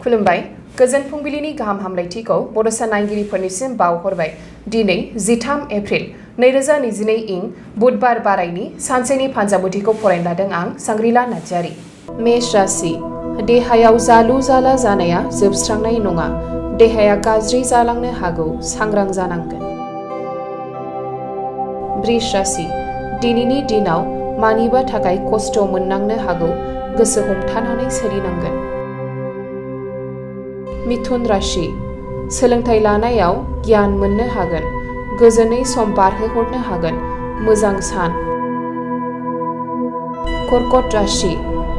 खुलुमबाय गोजोन फुंबिलिनि गाहाम हामलायथिखौ बड'सा नायगिरिफोरनिसिम बावहरबाय। दिनै 13 एप्रिल 2022 इं बुधबार बारायनि सानसेनि फानजामुथिखौ फरायनो लादों आं सांग्रिला नार्जारी। मेष राशि देहायाव जालु जाला जानाया जोबस्रांनाय नङा। देहाया गाज्रि जालांनो हागौ, सांग्रां जानांगोन। वृष राशि दिनैनि दिनाव मानिबा थाखाय खस्थ' मोननांनो हागौ, गोसो हमथानानै सोलिनांगोन। मिथुन राशि सोलोंथाइ लानायाव गियान मोननो हागोन, गोजोनै सम बारहोहरनो हागोन, मोजां सान। कर्कट राशि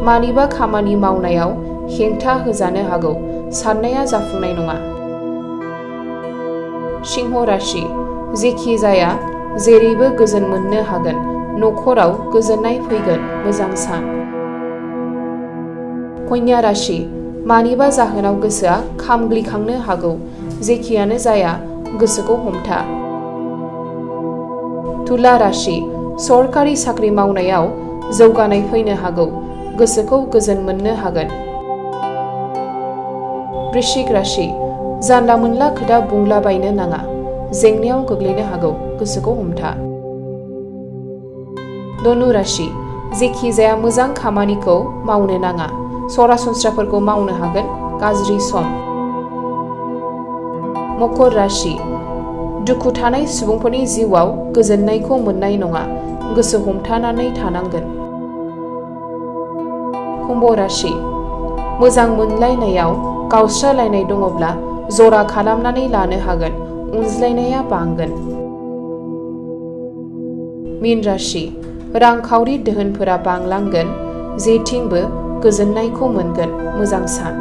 मानिबा खामानि मावनायाव हेंथा होजानो हागौ, साननाया जाफुंनाय नङा। सिंह राशि जेखि जाया जेरैबो गोजोन मोननो हागोन, नखराव गोजोननाय फैगोन, मोजां सान। कन्या राशि मानिबा जाहोनाव गोसोआ खामग्लिखांनो हागौ, जेखियानो जाया गोसोखौ हमथा। तुला राशि सरकारि साख्रि मावनायाव जौगानाय फैनो हागौ, गोसोखौ गोजोन मोननो हागोन। वृश्चिक राशि जानला मोनला खोथा बुंलाबायनो नाङा, जेंनायाव गोग्लैनो हागौ, गोसोखौ हमथा। धनु राशि जेखि जाया मोजां खामानिखौ मावनो नाङा, सरासनस्राफोरखौ मावनो हागोन, गाज्रि सम। मकर राशि दुखु थानाय सुबुंफोरनि जिउआव गोजोननायखौ मोननाय नङा, गोसो हमथानानै थानांगोन। कुम्भ राशि मोजां मोनलायनायाव गावस्रालायनाय दङब्ला जरा खालामनानै लानो हागोन, अनज्लायनाया बांगोन। मीन राशि रांखावरि दोहोनफोरा बांलांगोन, जेथिंबो गोजोननायखौ मोनगोन, मोजां सान।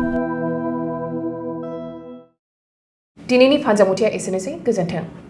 दिनैनि फानजामुथिया एसेनोसै, गोजोन्थों।